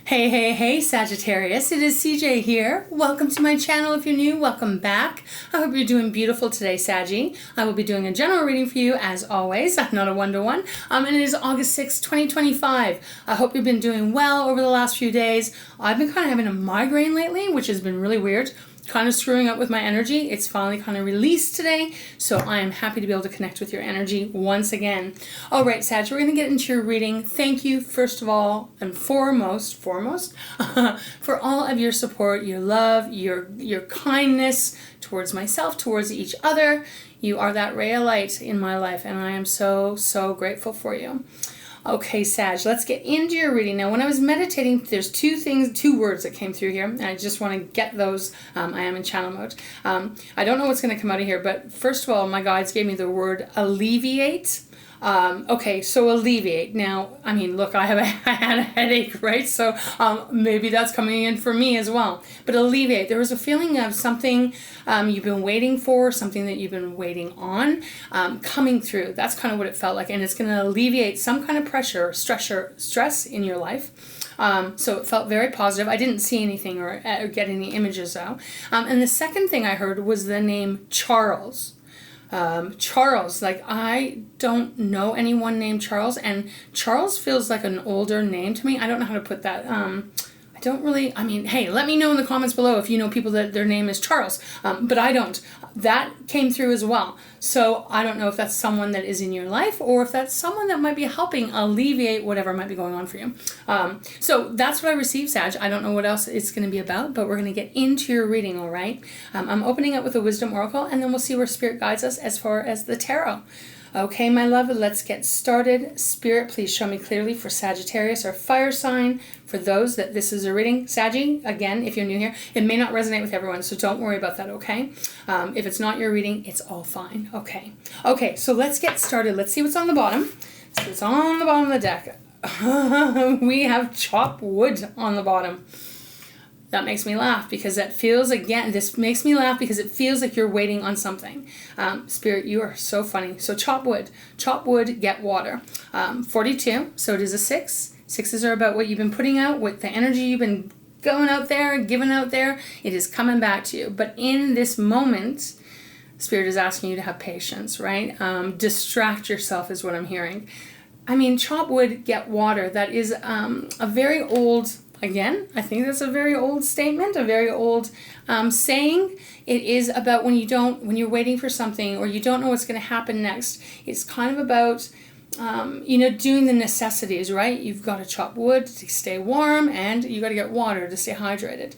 Hey, hey, hey, Sagittarius. It is CJ here. Welcome to my channel. If you're new, welcome back. I hope you're doing beautiful today, Saggy. I will be doing a general reading for you, as always. Not a one-to-one. And it is August 6th, 2025. I hope you've been doing well over the last few days. I've been kind of having a migraine lately, which has been really weird. Kind of screwing up with my energy. It's finally kind of released today, so I am happy to be able to connect with your energy once again. All right, Sag, we're going to get into your reading. Thank you, first of all and foremost, for all of your support, your love, your kindness towards myself, towards each other. You are that ray of light in my life, and I am so, so grateful for you. Okay, Sag, let's get into your reading. Now, when I was meditating, there's two words that came through here, and I just want to get those. I am in channel mode. I don't know what's going to come out of here, but first of all, my guides gave me the word alleviate. Okay, so alleviate. Now, I mean, look, I had a headache, right? So maybe that's coming in for me as well. But alleviate, there was a feeling of something you've been waiting for, something that you've been waiting on, coming through. That's kind of what it felt like. And it's going to alleviate some kind of pressure or stress in your life. So it felt very positive. I didn't see anything or get any images though. And the second thing I heard was the name Charles. Charles, like I don't know anyone named Charles, and Charles feels like an older name to me. I don't know how to put that. I don't really, I mean, hey, let me know in the comments below if you know people that their name is Charles, but I don't. That came through as well. So I don't know if that's someone that is in your life or if that's someone that might be helping alleviate whatever might be going on for you. So that's what I received, Sag. I don't know what else it's going to be about, but we're going to get into your reading, all right? I'm opening up with a wisdom oracle, and then we'll see where Spirit guides us as far as the tarot. Okay, my love, let's get started. Spirit, please show me clearly for Sagittarius or fire sign. For those that this is a reading, Saggy, again, if you're new here, it may not resonate with everyone, so don't worry about that, okay? If it's not your reading, it's all fine, okay? Okay, so let's get started. Let's see what's on the bottom. So it's on the bottom of the deck. We have chop wood on the bottom. That makes me laugh because that feels, again, this makes me laugh because it feels like you're waiting on something. Spirit, you are so funny. So chop wood, get water. 42, so it is a 6. 6s are about what you've been putting out, what the energy you've been going out there, giving out there. It is coming back to you. But in this moment, Spirit is asking you to have patience, right? Distract yourself is what I'm hearing. I mean, chop wood, get water. That is a very old... Again, I think that's a very old statement, a very old saying. It is about when you're waiting for something or you don't know what's going to happen next. It's kind of about, doing the necessities, right? You've got to chop wood to stay warm and you got to get water to stay hydrated.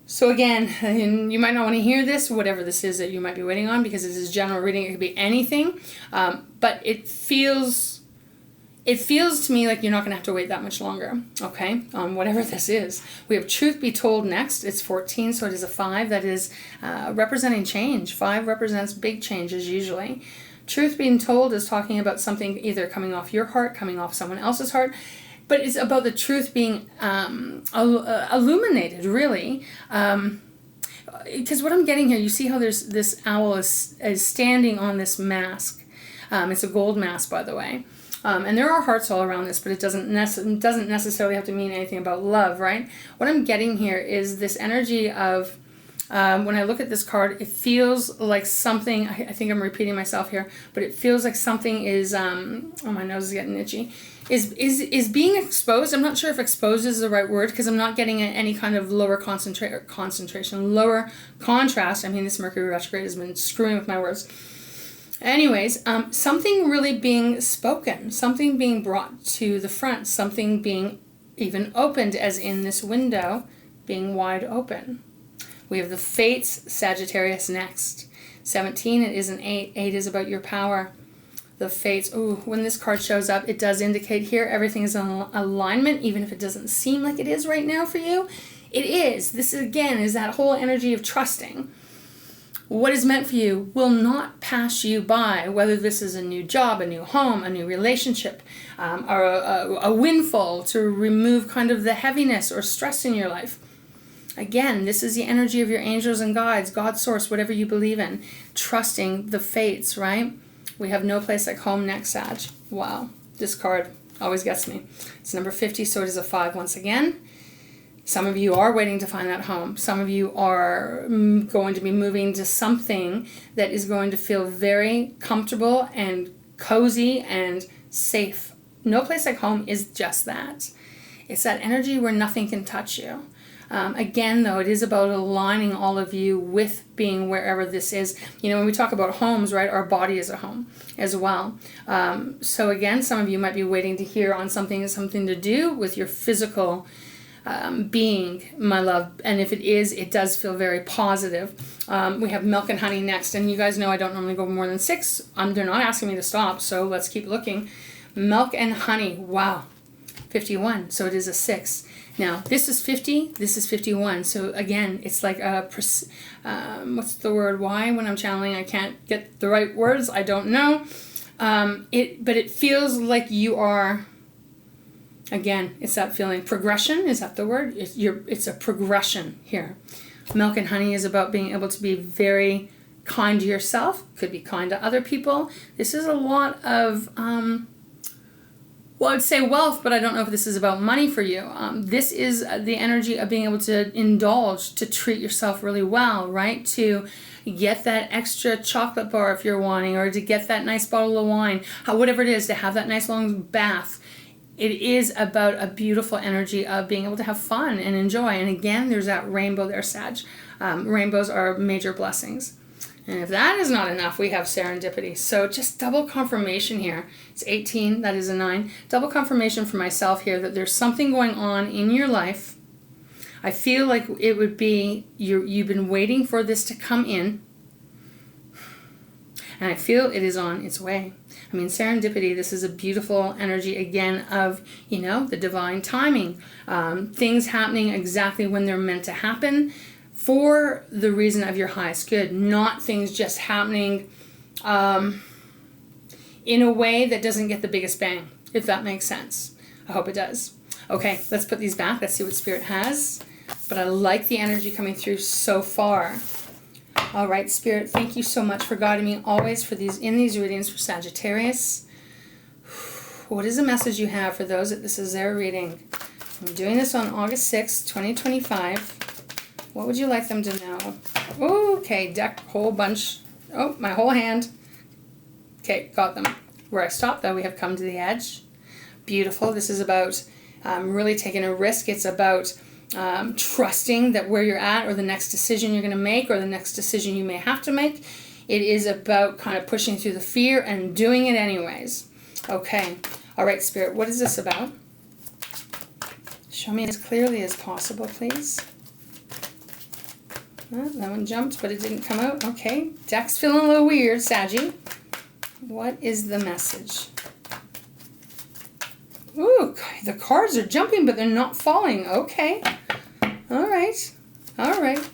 So again, and you might not want to hear this, whatever this is that you might be waiting on, because this is general reading. It could be anything, but it feels to me like you're not going to have to wait that much longer, okay, on whatever this is. We have Truth Be Told next. It's 14, so it is a 5. That is representing change. 5 represents big changes usually. Truth Being Told is talking about something either coming off your heart, coming off someone else's heart, but it's about the truth being illuminated, really. Because what I'm getting here, you see how there's this owl is standing on this mask. It's a gold mask, by the way. And there are hearts all around this, but it doesn't necessarily have to mean anything about love, right? What I'm getting here is this energy of, when I look at this card, it feels like something, I think I'm repeating myself here, but it feels like something is, oh, my nose is getting itchy, is being exposed. I'm not sure if exposed is the right word, because I'm not getting any kind of lower concentration, lower contrast. I mean, this Mercury retrograde has been screwing with my words. Anyways, something really being spoken, something being brought to the front, something being even opened, as in this window being wide open. We have the Fates, Sagittarius next. 17, it is an 8. 8 is about your power. The Fates, ooh, when this card shows up, it does indicate here everything is in alignment, even if it doesn't seem like it is right now for you. It is. This, again, is that whole energy of trusting. What is meant for you will not pass you by, whether this is a new job, a new home, a new relationship, or a windfall to remove kind of the heaviness or stress in your life. Again, this is the energy of your angels and guides, God source, whatever you believe in, trusting the fates, right? We have no place like home next, Sag. Wow, this card Always gets me. It's number 50, so it is a 5 once again. Some of you are waiting to find that home. Some of you are going to be moving to something that is going to feel very comfortable and cozy and safe. No place like home is just that. It's that energy where nothing can touch you. Again, though, it is about aligning all of you with being wherever this is. You know, when we talk about homes, right, our body is a home as well. So again, some of you might be waiting to hear on something to do with your physical being, my love. And if it is, it does feel very positive. We have milk and honey next. And you guys know I don't normally go more than 6. They're not asking me to stop, so let's keep looking. Milk and honey. Wow. 51. So it is a 6. Now, this is 50, this is 51. So again, it's like a, what's the word? Why? When I'm channeling, I can't get the right words. I don't know. But it feels like you are, again, it's that feeling. Progression, is that the word? It's a progression here. Milk and honey is about being able to be very kind to yourself. Could be kind to other people. This is a lot of... well, I'd say wealth, but I don't know if this is about money for you. This is the energy of being able to indulge, to treat yourself really well, right? To get that extra chocolate bar if you're wanting, or to get that nice bottle of wine, whatever it is, to have that nice long bath. It is about a beautiful energy of being able to have fun and enjoy. And again, there's that rainbow there, Sag. Rainbows are major blessings. And if that is not enough, we have serendipity. So just double confirmation here. It's 18, that is a 9. Double confirmation for myself here that there's something going on in your life. I feel like it would be, you've been waiting for this to come in. And I feel it is on its way. I mean, serendipity, this is a beautiful energy, again, of, you know, the divine timing. Things happening exactly when they're meant to happen, for the reason of your highest good, not things just happening in a way that doesn't get the biggest bang, if that makes sense. I hope it does. Okay, let's put these back. Let's see what Spirit has. But I like the energy coming through so far. All right, Spirit, thank you so much for guiding me always for these readings for Sagittarius. What is the message you have for those that this is their reading? I'm doing this on August 6th, 2025. What would you like them to know? Okay, deck, whole bunch. Oh, my whole hand. Okay, got them. Where I stopped, though, we have come to the edge. Beautiful. This is about really taking a risk. It's about trusting that where you're at, or the next decision you're going to make, or the next decision you may have to make. It is about kind of pushing through the fear and doing it anyways. Okay. All right, Spirit, what is this about? Show me as clearly as possible, please. Oh, that one jumped, but it didn't come out. Okay, deck's feeling a little weird, Saggy. What is the message? Ooh, the cards are jumping, but they're not falling. Okay. All right. All right.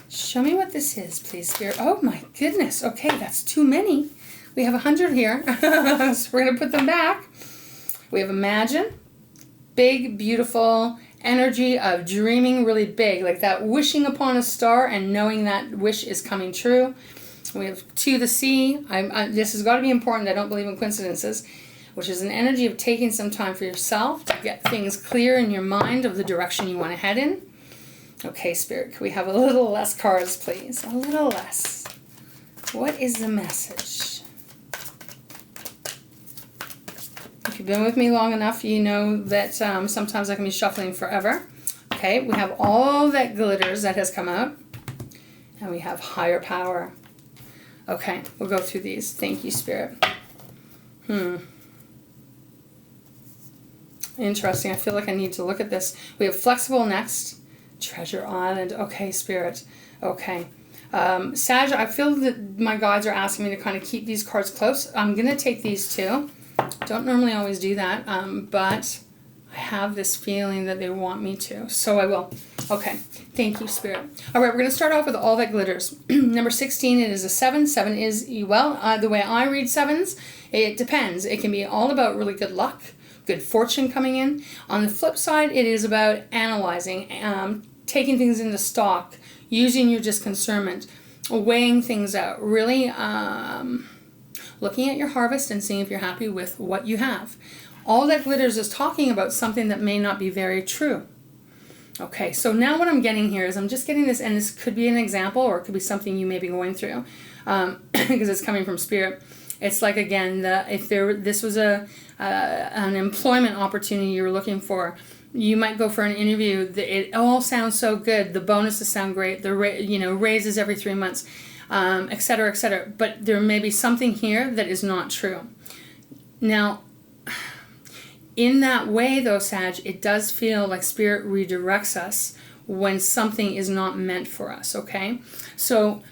Show me what this is, please, Spirit. Oh, my goodness. Okay, that's too many. We have 100 here, so we're going to put them back. We have Imagine. Big, beautiful energy of dreaming really big, like that wishing upon a star and knowing that wish is coming true. We have 2 the sea. This has got to be important. I don't believe in coincidences, which is an energy of taking some time for yourself to get things clear in your mind of the direction you want to head in. Okay, Spirit, can we have a little less cards, please? A little less. What is the message? If you've been with me long enough, you know that sometimes I can be shuffling forever. Okay, we have all that glitters that has come out. And we have higher power. Okay, we'll go through these. Thank you, Spirit. Interesting. I feel like I need to look at this. We have flexible next. Treasure Island. Okay, Spirit. Okay. Sag, I feel that my guides are asking me to kind of keep these cards close. I'm going to take these 2. Don't normally always do that, but I have this feeling that they want me to, so I will. Okay, thank you, Spirit. All right, we're going to start off with all that glitters. Number 16, it is a 7. 7 is, well, the way I read 7s, it depends. It can be all about really good luck, good fortune coming in. On the flip side, it is about analyzing, taking things into stock, using your discernment, weighing things out, really looking at your harvest and seeing if you're happy with what you have. All that glitters is talking about something that may not be very true. Okay, so now what I'm getting here is I'm just getting this, and this could be an example, or it could be something you may be going through, because it's coming from Spirit. It's like, again, this was an employment opportunity you were looking for. You might go for an interview. It all sounds so good. The bonuses sound great. The raises every 3 months, et cetera, et cetera. But there may be something here that is not true. Now, in that way, though, Sag, it does feel like Spirit redirects us when something is not meant for us, okay? So,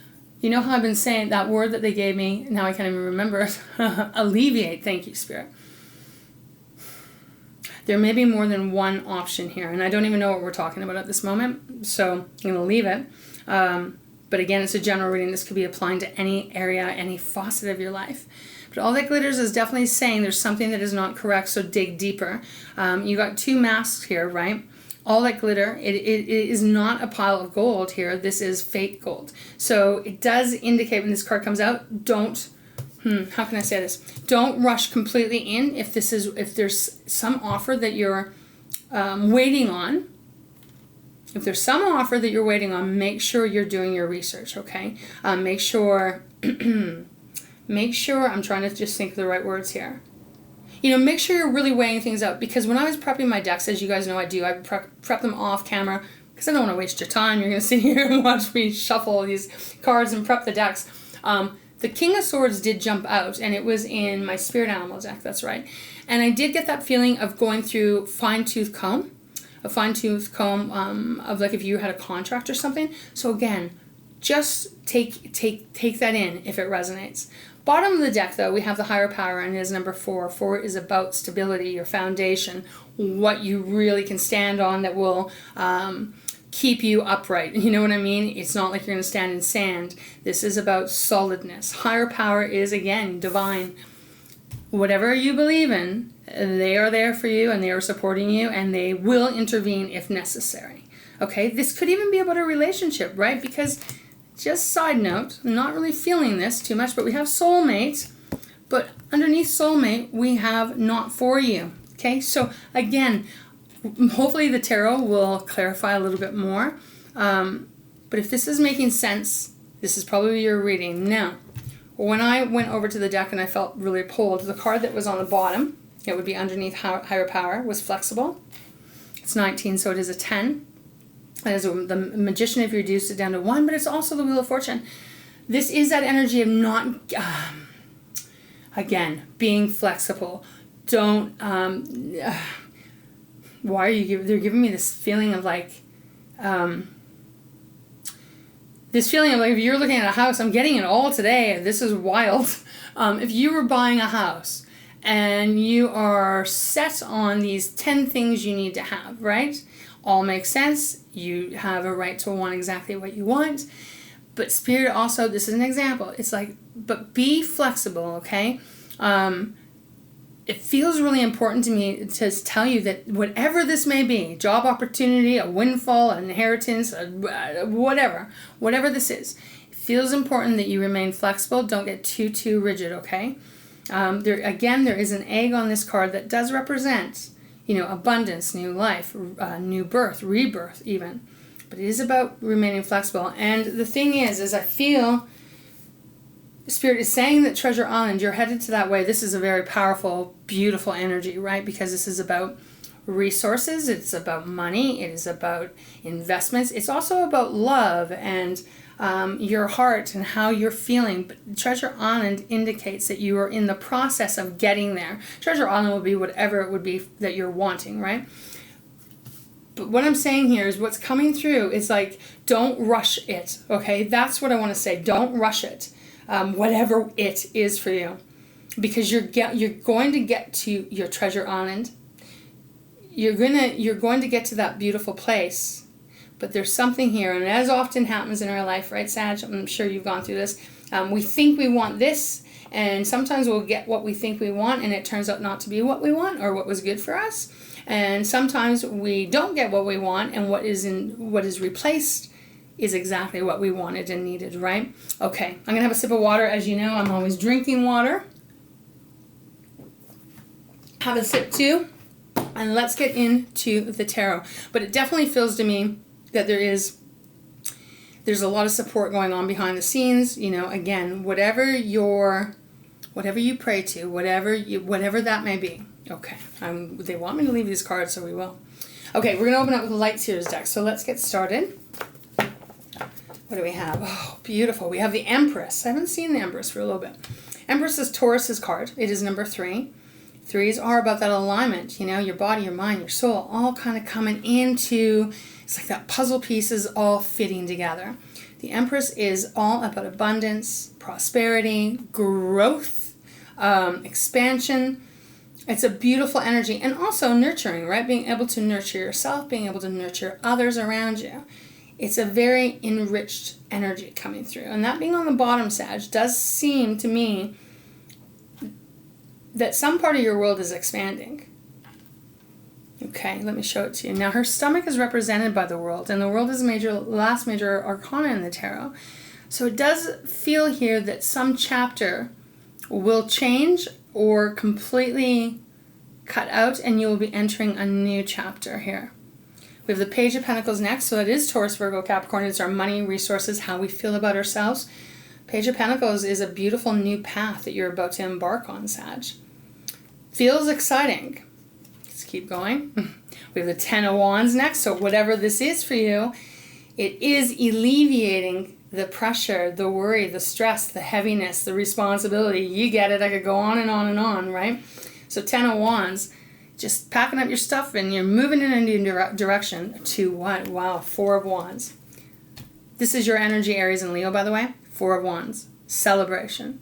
you know how I've been saying that word that they gave me, now I can't even remember it, alleviate. Thank you, Spirit. There may be more than one option here, and I don't even know what we're talking about at this moment, so I'm going to leave it. But again, it's a general reading. This could be applying to any area, any facet of your life. But all that glitters is definitely saying there's something that is not correct, so dig deeper. You got 2 masks here, right? All that glitter, it is not a pile of gold here. This is fake gold. So it does indicate when this card comes out, don't, how can I say this? Don't rush completely in if there's some offer that you're waiting on. If there's some offer that you're waiting on, make sure you're doing your research, okay? Make sure, I'm trying to just think of the right words here. Make sure you're really weighing things out, because when I was prepping my decks, as you guys know I do, I prep them off camera because I don't want to waste your time. You're going to sit here and watch me shuffle these cards and prep the decks. The King of Swords did jump out, and it was in my Spirit Animal deck, that's right. And I did get that feeling of going through fine-tooth comb, of like if you had a contract or something. So again, just take that in if it resonates. Bottom of the deck, though, we have the higher power, and it is number 4. 4 is about stability, your foundation, what you really can stand on that will keep you upright. You know what I mean? It's not like you're going to stand in sand. This is about solidness. Higher power is, again, divine. Whatever you believe in, they are there for you, and they are supporting you, and they will intervene if necessary. Okay? This could even be about a relationship, right? Because, just side note, I'm not really feeling this too much, but we have soulmate, but underneath soulmate, we have not for you. Okay? So, again, hopefully the tarot will clarify a little bit more. But if this is making sense, this is probably your reading. Now, when I went over to the deck and I felt really pulled, the card that was on the bottom, it would be underneath higher power, was flexible. It's 19, so it is a 10. It is the Magician if you reduce it down to 1, but it's also the Wheel of Fortune. This is that energy of not, again, being flexible. Don't, why are you they're giving me this feeling of like, if you're looking at a house, I'm getting it all today, this is wild. If you were buying a house and you are set on these 10 things you need to have, right? All makes sense. You have a right to want exactly what you want. But Spirit also, this is an example. It's like, but be flexible, okay? It feels really important to me to tell you that whatever this may be, job opportunity, a windfall, an inheritance, whatever this is, it feels important that you remain flexible. Don't get too rigid, okay? There is an egg on this card that does represent, abundance, new life, new birth, rebirth even. But it is about remaining flexible. And the thing is I feel Spirit is saying that Treasure Island, you're headed to that way. This is a very powerful, beautiful energy, right? Because this is about resources. It's about money. It is about investments. It's also about love and your heart and how you're feeling. But Treasure Island indicates that you are in the process of getting there. Treasure Island will be whatever it would be that you're wanting, right? But what I'm saying here is what's coming through is like, don't rush it, okay? That's what I want to say. Don't rush it, whatever it is for you. Because you're going to get to your Treasure Island. You're going to get to that beautiful place. But there's something here, and as often happens in our life, right, Sag? I'm sure you've gone through this. We think we want this, and sometimes we'll get what we think we want, and it turns out not to be what we want or what was good for us. And sometimes we don't get what we want, and what is replaced is exactly what we wanted and needed, right? Okay, I'm going to have a sip of water. As you know, I'm always drinking water. have a sip too, and let's get into the tarot. But it definitely feels to me that there's a lot of support going on behind the scenes. You know, again, whatever you pray to, whatever that may be. Okay, they want me to leave these cards, so we will. Okay, we're going to open up with the Light Seers deck. So let's get started. What do we have? Oh, beautiful. We have the Empress. I haven't seen the Empress for a little bit. Empress is Taurus's card. It is number 3. 3s are about that alignment, you know, your body, your mind, your soul, all kind of coming into, it's like that puzzle pieces all fitting together. The Empress is all about abundance, prosperity, growth, expansion. It's a beautiful energy, and also nurturing, right? Being able to nurture yourself, being able to nurture others around you. It's a very enriched energy coming through. And that being on the bottom, Sag, does seem to me that some part of your world is expanding. Okay, let me show it to you. Now, her stomach is represented by the world, and the world is last major arcana in the tarot. So it does feel here that some chapter will change or completely cut out, and you will be entering a new chapter here. We have the Page of Pentacles next, so that is Taurus, Virgo, Capricorn. It's our money, resources, how we feel about ourselves. Page of Pentacles is a beautiful new path that you're about to embark on, Sag. Feels exciting. Let's keep going. We have the Ten of Wands next, so whatever this is for you, it is alleviating the pressure, the worry, the stress, the heaviness, the responsibility. You get it. I could go on and on and on, right? So 10 of Wands, just packing up your stuff and you're moving in a new direction to what? Wow, 4 of Wands. This is your energy, Aries and Leo, by the way. 4 of Wands. Celebration.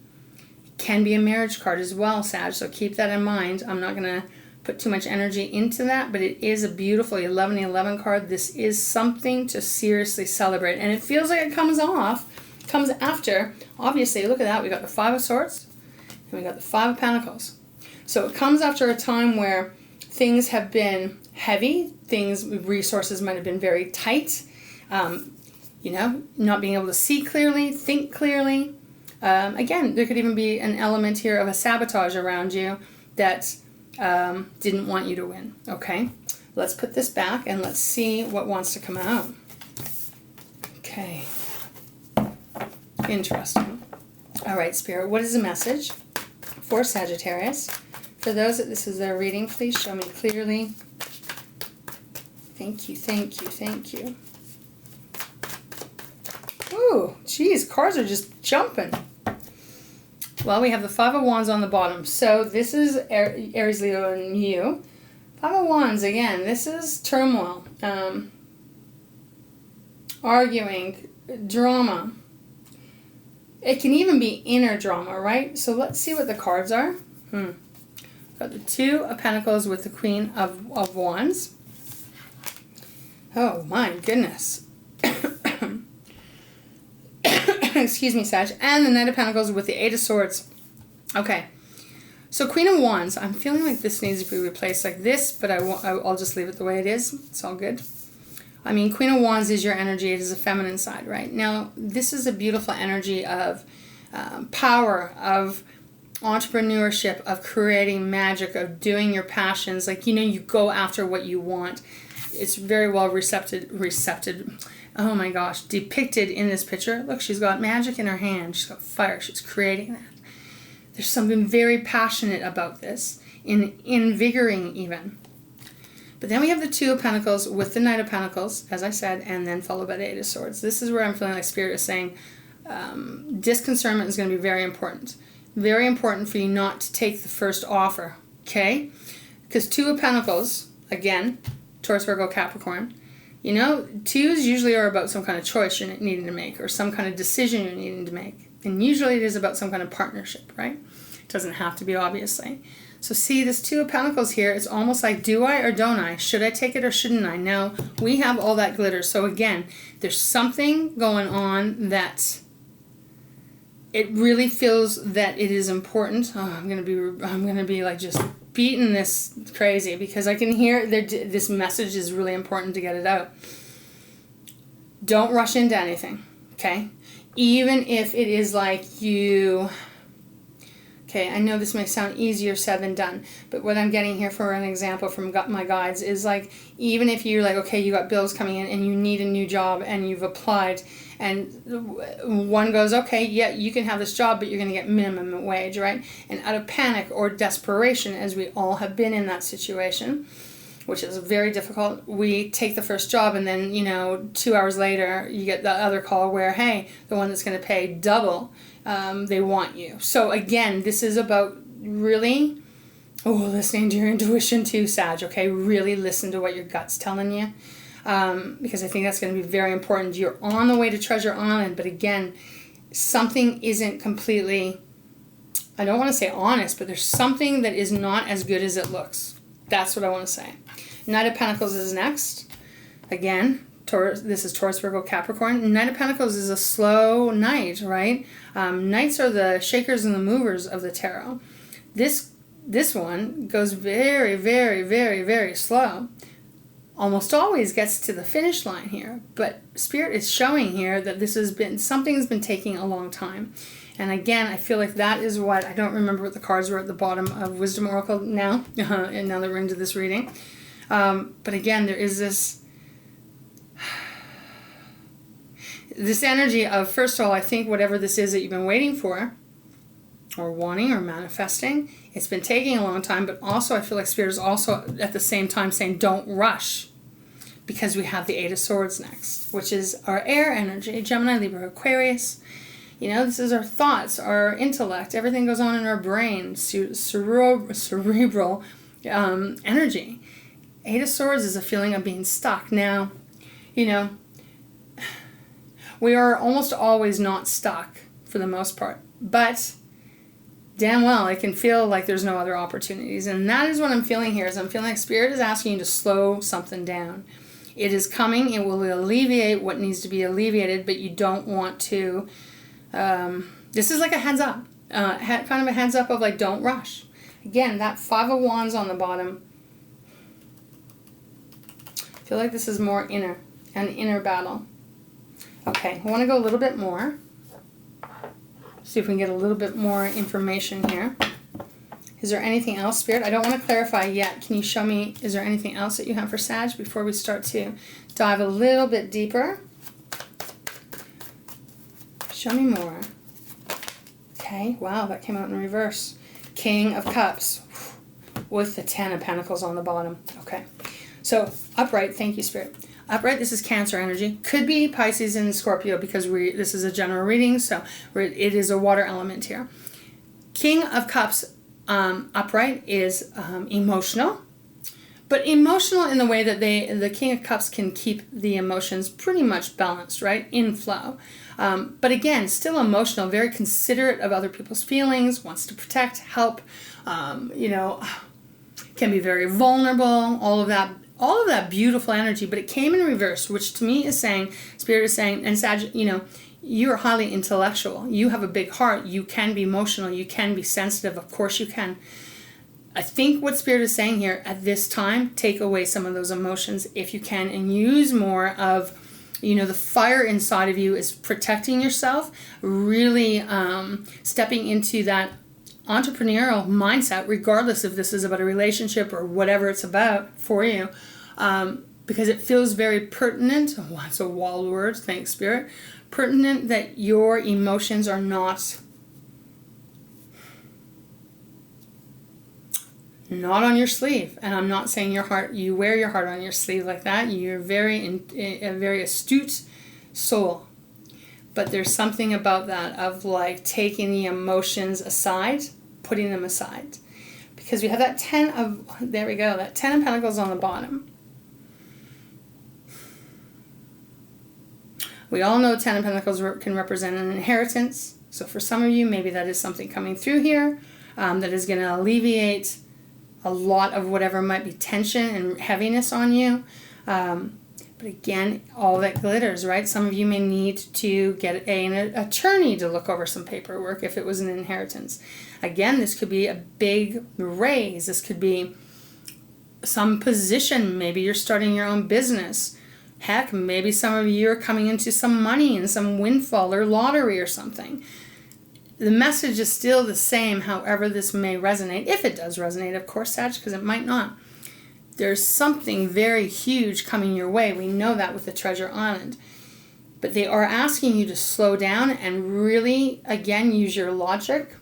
It can be a marriage card as well, Sag, so keep that in mind. I'm not going to put too much energy into that, but it is a beautiful 11-11 card. This is something to seriously celebrate, and it feels like it comes after. Obviously, look at that. We got the 5 of Swords, and we got the 5 of Pentacles. So it comes after a time where things have been heavy, resources might have been very tight, you know, not being able to see clearly, think clearly. Again, there could even be an element here of a sabotage around you that didn't want you to win. Okay, let's put this back and let's see what wants to come out. Okay, interesting. All right, Spirit, what is the message for Sagittarius? For those that this is their reading, please show me clearly. Thank you, thank you, thank you. Ooh, geez, cards are just jumping. Well, we have the 5 of Wands on the bottom. So this is Aries, Leo, and you. 5 of Wands, again, this is turmoil, arguing, drama. It can even be inner drama, right? So let's see what the cards are. Got the 2 of Pentacles with the Queen of Wands. Oh, my goodness. Excuse me, Sag. And the Knight of Pentacles with the 8 of Swords. Okay. So Queen of Wands. I'm feeling like this needs to be replaced like this, but I'll just leave it the way it is. It's all good. I mean, Queen of Wands is your energy. It is a feminine side, right? Now, this is a beautiful energy of power, of entrepreneurship, of creating magic, of doing your passions. Like, you know, you go after what you want. It's very well oh my gosh, depicted in this picture. Look, she's got magic in her hand. She's got fire. She's creating that. There's something very passionate about this, invigorating even. But then we have the 2 of Pentacles with the Knight of Pentacles, as I said, and then followed by the 8 of Swords. This is where I'm feeling like Spirit is saying disconcernment is going to be very important. Very important for you not to take the first offer, okay? Because 2 of Pentacles, again, Taurus, Virgo, Capricorn, you know, 2s usually are about some kind of choice you're needing to make or some kind of decision you're needing to make. And usually it is about some kind of partnership, right? It doesn't have to be, obviously. So see, this 2 of Pentacles here, it's almost like, do I or don't I? Should I take it or shouldn't I? Now, we have all that glitter. So again, there's something going on that it really feels that it is important. Oh, I'm gonna be like just beating this crazy because I can hear this message is really important to get it out. Don't rush into anything, okay? Even if it is like you Okay, I know this may sound easier said than done, but what I'm getting here for an example from my guides is like, even if you're like, okay, you got bills coming in and you need a new job and you've applied, and one goes, okay, yeah, you can have this job, but you're going to get minimum wage, right? And out of panic or desperation, as we all have been in that situation, which is very difficult, we take the first job, and then, 2 hours later, you get the other call where, hey, the one that's going to pay double, they want you. So again, this is about really, listening to your intuition too, Sag, okay? Really listen to what your gut's telling you, because I think that's going to be very important. You're on the way to Treasure Island, but again, something isn't completely, I don't want to say honest, but there's something that is not as good as it looks. That's what I want to say. Knight of Pentacles is next. Again, Taurus, this is Taurus, Virgo, Capricorn. Knight of Pentacles is a slow knight, right? Knights are the shakers and the movers of the tarot. This one goes very, very, very, very slow. Almost always gets to the finish line here, but Spirit is showing here that something's been taking a long time. And again, I feel like that is what, I don't remember what the cards were at the bottom of Wisdom Oracle now, and now that we're into this reading. But again, there is this energy of, first of all, I think whatever this is that you've been waiting for, or wanting, or manifesting, it's been taking a long time, but also I feel like Spirit is also at the same time saying, don't rush, because we have the Eight of Swords next, which is our air energy, Gemini, Libra, Aquarius. This is our thoughts, our intellect, everything goes on in our brain, cerebral energy. Eight of Swords is a feeling of being stuck. Now, we are almost always not stuck for the most part, but damn well, it can feel like there's no other opportunities. And that is what I'm feeling here, is I'm feeling like Spirit is asking you to slow something down. It is coming, it will alleviate what needs to be alleviated, but you don't want to, this is like a heads up, kind of a heads up of like, don't rush. Again, that Five of Wands on the bottom, I feel like this is more an inner battle. Okay, I want to go a little bit more. See if we can get a little bit more information here. Is there anything else, Spirit? I don't want to clarify yet. Can you show me, is there anything else that you have for Sag before we start to dive a little bit deeper? Show me more. Okay, wow, that came out in reverse. King of Cups with the Ten of Pentacles on the bottom. Okay, so upright, thank you, Spirit. Upright, this is Cancer energy. Could be Pisces and Scorpio, because this is a general reading, so it is a water element here. King of Cups upright is emotional, but emotional in the way that the King of Cups can keep the emotions pretty much balanced, right? In flow. But again, still emotional, very considerate of other people's feelings, wants to protect, help, can be very vulnerable, all of that beautiful energy, but it came in reverse, which to me is saying, Spirit is saying, and Sag, you are highly intellectual. You have a big heart. You can be emotional. You can be sensitive. Of course you can. I think what Spirit is saying here at this time, take away some of those emotions if you can, and use more of, the fire inside of you is protecting yourself, really stepping into that entrepreneurial mindset, regardless if this is about a relationship or whatever it's about for you, because it feels very pertinent. Oh, that's a wild word. Thanks, Spirit. Pertinent that your emotions are not on your sleeve. And I'm not saying you wear your heart on your sleeve like that. You're a very astute soul. But there's something about that of like taking the emotions aside, putting them aside. Because we have that Ten of Pentacles on the bottom. We all know Ten of Pentacles can represent an inheritance. So for some of you, maybe that is something coming through here that is going to alleviate a lot of whatever might be tension and heaviness on you. But again, all that glitters, right? Some of you may need to get an attorney to look over some paperwork if it was an inheritance. Again, this could be a big raise. This could be some position. Maybe you're starting your own business. Heck, maybe some of you are coming into some money and some windfall or lottery or something. the message is still the same, however this may resonate. If it does resonate, of course, Sag, because it might not. There's something very huge coming your way. We know that with the Treasure Island. But they are asking you to slow down and really, again, use your logic,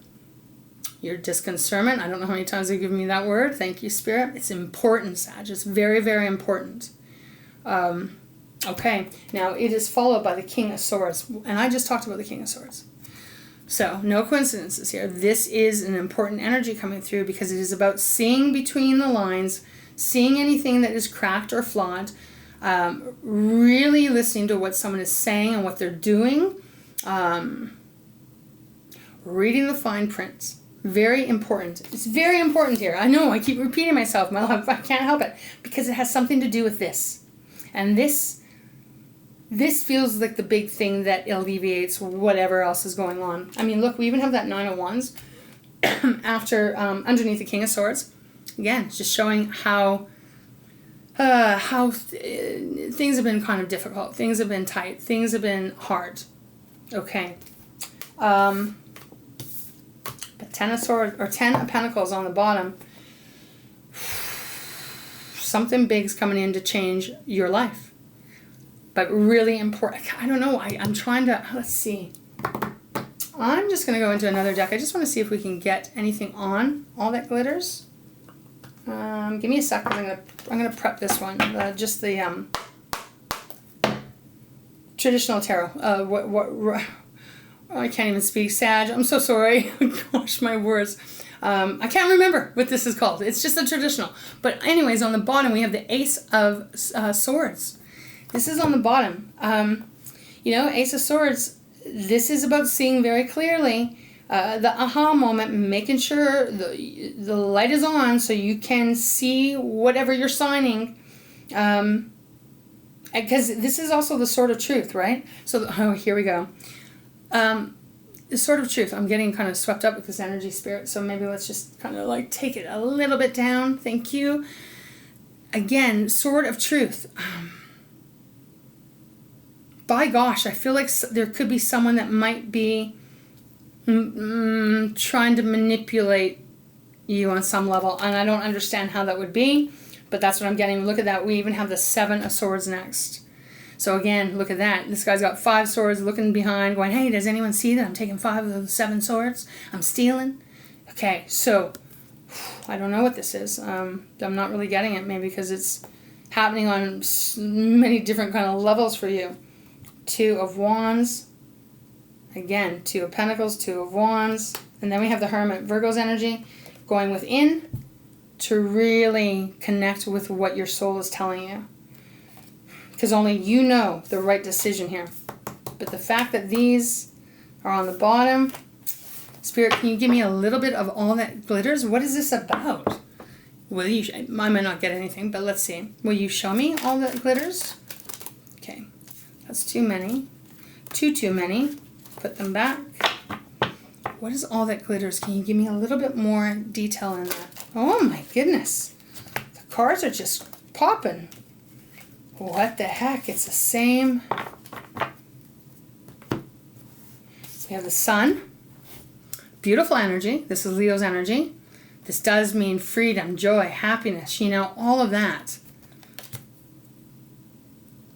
your discernment. I don't know how many times they've given me that word. Thank you, Spirit. It's important, Sag. It's very, very important. Okay, now it is followed by the King of Swords. And I just talked about the King of Swords. So, no coincidences here. This is an important energy coming through because it is about seeing between the lines, seeing anything that is cracked or flawed, really listening to what someone is saying and what they're doing, reading the fine print. Very important. It's very important here. I know, I keep repeating myself, my love. I can't help it because it has something to do with this. And this feels like the big thing that alleviates whatever else is going on. I mean, look, we even have that Nine of Wands after underneath the King of Swords. Again, it's just showing how things have been kind of difficult. Things have been tight. Things have been hard. Okay. But Ten of Swords or 10 of Pentacles on the bottom. Something big's coming in to change your life. But really important. I don't know. I'm trying to, let's see. I'm just going to go into another deck. I just want to see if we can get anything on All That Glitters. Give me a second. I'm gonna prep this one. Just the traditional tarot. I can't even speak, Sag. I'm so sorry. Gosh, my words. I can't remember what this is called. It's just the traditional. But anyways, on the bottom we have the Ace of Swords. This is on the bottom. Ace of Swords, this is about seeing very clearly, the aha moment, making sure the light is on so you can see whatever you're signing. Because this is also the Sword of Truth, right? So, here we go. The Sword of Truth. I'm getting kind of swept up with this energy, Spirit, so maybe let's just kind of like take it a little bit down. Thank you. Again, Sword of Truth. By gosh, I feel like there could be someone that might be trying to manipulate you on some level, and I don't understand how that would be, but that's what I'm getting. Look at that. We even have the Seven of Swords next. So again, look at that. This guy's got 5 swords looking behind going, hey, does anyone see that I'm taking 5 of the 7 swords? I'm stealing. Okay, so I don't know what this is. I'm not really getting it, maybe because it's happening on many different kind of levels for you. 2 of Wands. Again, 2 of Pentacles, 2 of Wands. And then we have the Hermit, Virgo's energy, going within to really connect with what your soul is telling you. Because only you know the right decision here. But the fact that these are on the bottom, Spirit, can you give me a little bit of All That Glitters? What is this about? I might not get anything, but let's see. Will you show me All That Glitters? Okay. That's too many. Too many. Put them back. What is All That Glitters? Can you give me a little bit more detail in that? Oh my goodness. The cards are just popping. What the heck? It's the same. We have the Sun. Beautiful energy. This is Leo's energy. This does mean freedom, joy, happiness, all of that.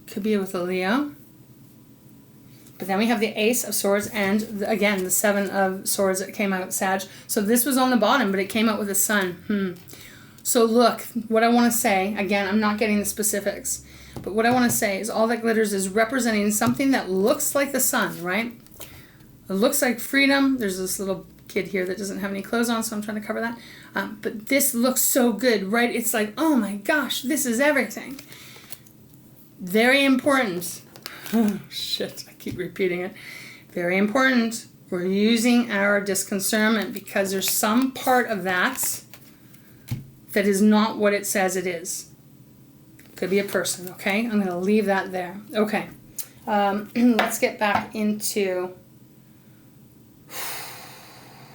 Could be with a Leo. But then we have the Ace of Swords and, again, the 7 of Swords that came out, Sag. So this was on the bottom, but it came out with the Sun. So look, what I want to say, again, I'm not getting the specifics, but what I want to say is All That Glitters is representing something that looks like the Sun, right? It looks like freedom. There's this little kid here that doesn't have any clothes on, so I'm trying to cover that. But this looks so good, right? It's like, oh my gosh, this is everything. Very important. Oh, shit, I keep repeating it. Very important. We're using our discernment because there's some part of that is not what it says it is. Could be a person, okay? I'm going to leave that there. Okay. Let's get back into...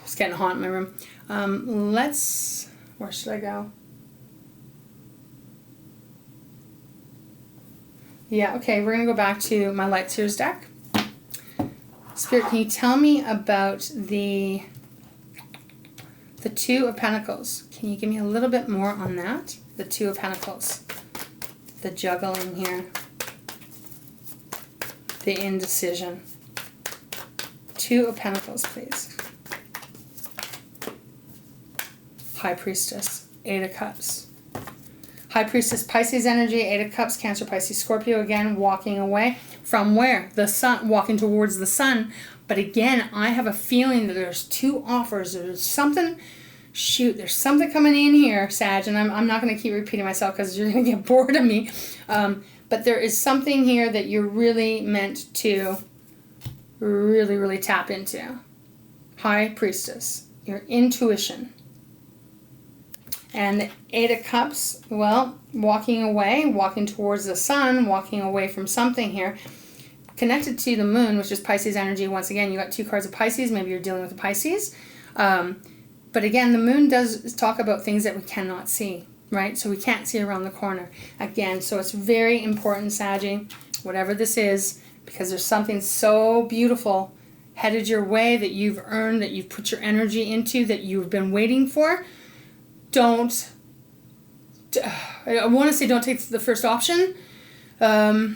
It's getting hot in my room. Where should I go? Yeah, okay, we're going to go back to my Light Seers deck. Spirit, can you tell me about the Two of Pentacles? Can you give me a little bit more on that? The Two of Pentacles. The juggling here. The indecision. Two of Pentacles, please. High Priestess. Eight of Cups. High Priestess, Pisces energy. Eight of Cups, Cancer, Pisces, Scorpio. Again, walking away. From where? The sun. Walking towards the sun. But again, I have a feeling that there's two offers. There's something... Shoot, there's something coming in here, Sag, and I'm not going to keep repeating myself because you're going to get bored of me. But there is something here that you're really meant to really tap into. High Priestess, your intuition. And the Eight of Cups, well, walking away, walking towards the sun, walking away from something here. Connected to the moon, which is Pisces energy. Once again, you got two cards of Pisces. Maybe you're dealing with a Pisces. But again, the moon does talk about things that we cannot see, right? So we can't see around the corner. Again, so it's very important, Saggy, whatever this is, because there's something so beautiful headed your way that you've earned, that you've put your energy into, that you've been waiting for. I want to say don't take the first option, but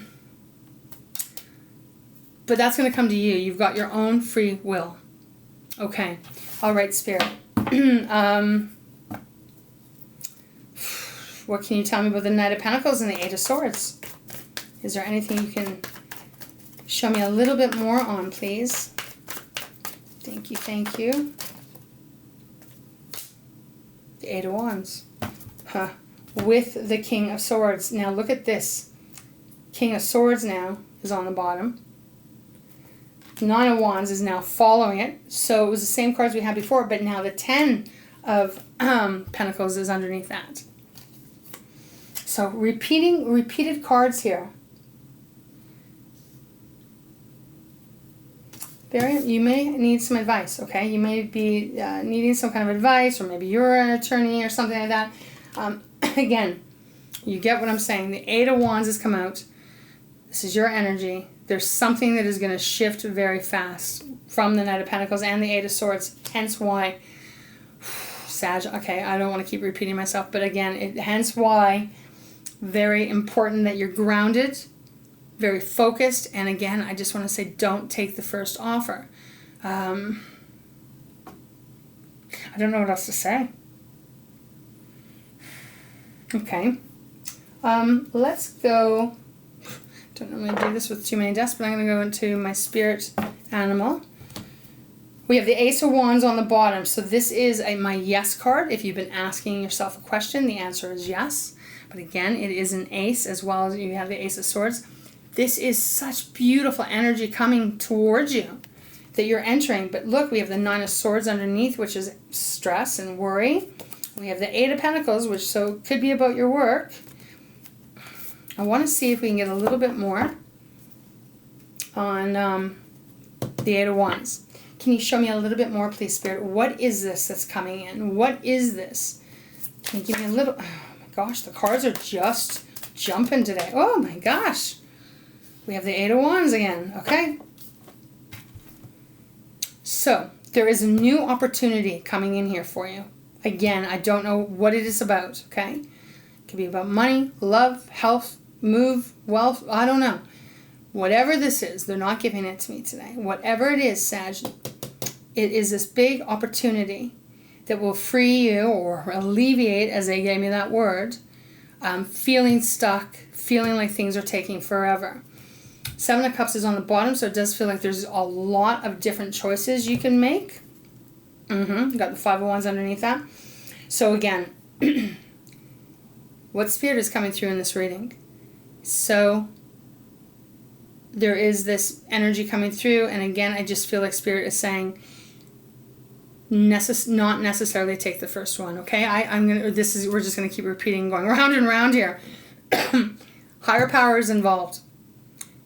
that's going to come to you. You've got your own free will. Okay. All right, Spirit. What can you tell me about the Knight of Pentacles and the Eight of Swords? Is there anything you can show me a little bit more on, please? Thank you, thank you. The Eight of Wands. With the King of Swords. Now look at this. King of Swords now is on the bottom. Nine of Wands is now following it. So it was the same cards we had before, but now the Ten of Pentacles is underneath that. So repeated cards here. Variant, you may need some advice, okay? You may be needing some kind of advice, or maybe you're an attorney or something like that. Again, you get what I'm saying. The Eight of Wands has come out. This is your energy. There's something that is going to shift very fast from the Knight of Pentacles and the Eight of Swords. Hence why, Sag, okay, I don't want to keep repeating myself, but again, hence why, very important that you're grounded, very focused, and again, I just want to say don't take the first offer. I don't know what else to say. Okay. Let's go... Don't normally do this with too many deaths, but I'm going to go into my spirit animal. We have the Ace of Wands on the bottom. So this is my yes card. If you've been asking yourself a question, the answer is yes. But again, it is an ace as well as you have the Ace of Swords. This is such beautiful energy coming towards you that you're entering. But look, we have the Nine of Swords underneath, which is stress and worry. We have the Eight of Pentacles, which so could be about your work. I want to see if we can get a little bit more on the Eight of Wands. Can you show me a little bit more, please, Spirit? What is this that's coming in? What is this? Can you give me a little... Oh, my gosh, the cards are just jumping today. Oh, my gosh. We have the Eight of Wands again. Okay. So, there is a new opportunity coming in here for you. Again, I don't know what it is about, okay? It could be about money, love, health, move, wealth, I don't know. Whatever this is, they're not giving it to me today. Whatever it is, Sag, it is this big opportunity that will free you or alleviate, as they gave me that word, feeling stuck, feeling like things are taking forever. Seven of Cups is on the bottom, so it does feel like there's a lot of different choices you can make. You got the Five of Wands underneath that. So again, what Spirit is coming through in this reading? So there is this energy coming through, and again, I just feel like Spirit is saying not necessarily take the first one, okay? we're just gonna keep repeating, going round and round here. Higher power is involved.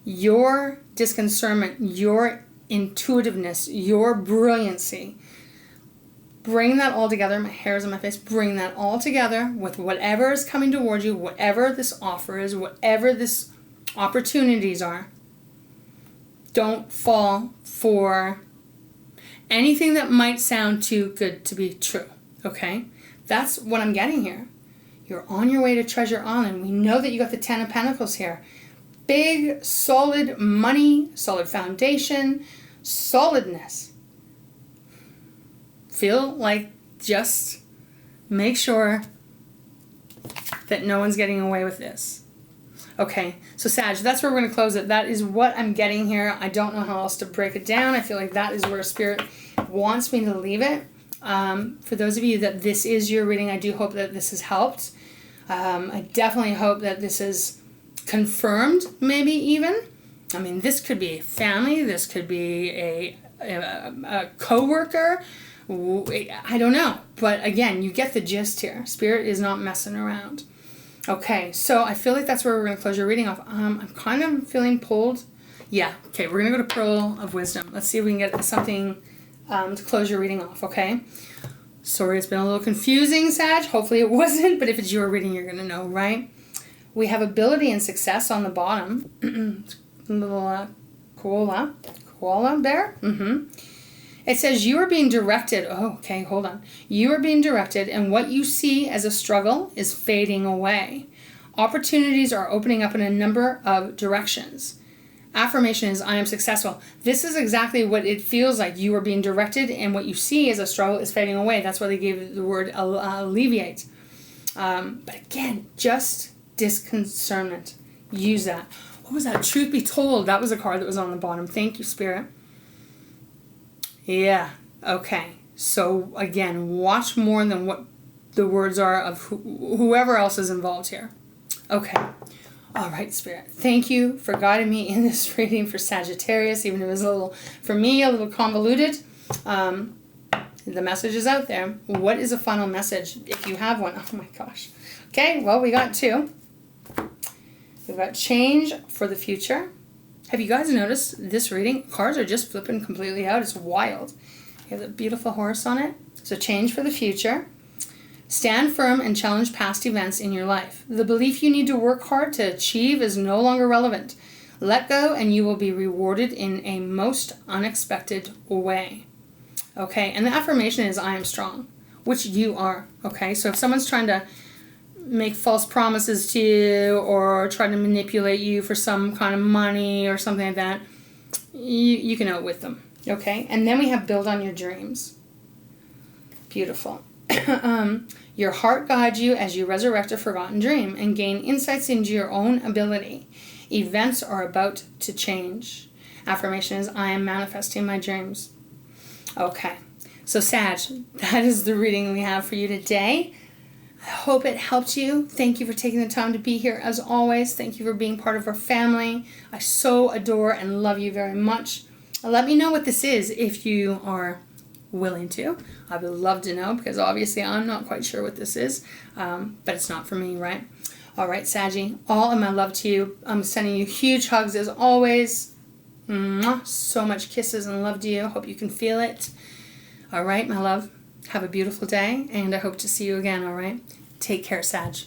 Your discernment, your intuitiveness, your brilliancy. Bring that all together. My hair's on my face. Bring that all together with whatever is coming towards you, whatever this offer is, whatever this opportunities are, Don't fall for anything that might sound too good to be true, okay? That's what I'm getting here. You're on your way to Treasure Island. We know that you got the Ten of Pentacles here. Big, solid money, solid foundation, solidness. Feel like just make sure that no one's getting away with this. Okay, so Sag, that's where we're going to close it. That is what I'm getting here. I don't know how else to break it down. I feel like that is where Spirit wants me to leave it. For those of you that this is your reading, I do hope that this has helped. I definitely hope that this is confirmed, maybe even. I mean, this could be a family. This could be a co-worker. I don't know. But again, you get the gist here. Spirit is not messing around. Okay, so I feel like that's where we're going to close your reading off. I'm kind of feeling pulled. Yeah, okay, we're going to go to Pearl of Wisdom. Let's see if we can get something to close your reading off, okay? Sorry, it's been a little confusing, Sag. Hopefully it wasn't, but if it's your reading, you're going to know, right? We have ability and success on the bottom. Little koala bear. It says you are being directed. Oh, okay, hold on. You are being directed, and what you see as a struggle is fading away. Opportunities are opening up in a number of directions. Affirmation is, I am successful. This is exactly what it feels like. You are being directed, and what you see as a struggle is fading away. That's why they gave the word alleviate. But again, just disconcernment. Use that. What was that? Truth be told, that was a card that was on the bottom. Thank you, Spirit. Yeah, okay. So again, watch more than what the words are of whoever else is involved here. Okay. All right, Spirit. Thank you for guiding me in this reading for Sagittarius, even if it was a little, for me, a little convoluted. The message is out there. What is a final message if you have one? Oh my gosh. Okay, well, we got two. We've got change for the future. Have you guys noticed this reading? Cards are just flipping completely out. It's wild. You have a beautiful horse on it. So change for the future. Stand firm and challenge past events in your life. The belief you need to work hard to achieve is no longer relevant. Let go and you will be rewarded in a most unexpected way. Okay, and the affirmation is I am strong, which you are. Okay, so if someone's trying to make false promises to you or try to manipulate you for some kind of money or something like that, you can outwit them. Okay, and then we have build on your dreams. Beautiful. Your heart guides you as you resurrect a forgotten dream and gain insights into your own ability. Events are about to change. Affirmation is I am manifesting my dreams. Okay, so Sag, that is the reading we have for you today. I hope it helped you. Thank you for taking the time to be here as always. Thank you for being part of our family. I so adore and love you very much. Let me know what this is if you are willing to. I would love to know because obviously I'm not quite sure what this is, but it's not for me, right? All right, Saggy, all of my love to you. I'm sending you huge hugs as always. Mwah. So much kisses and love to you. Hope you can feel it. All right, my love. Have a beautiful day, and I hope to see you again, all right? Take care, Sag.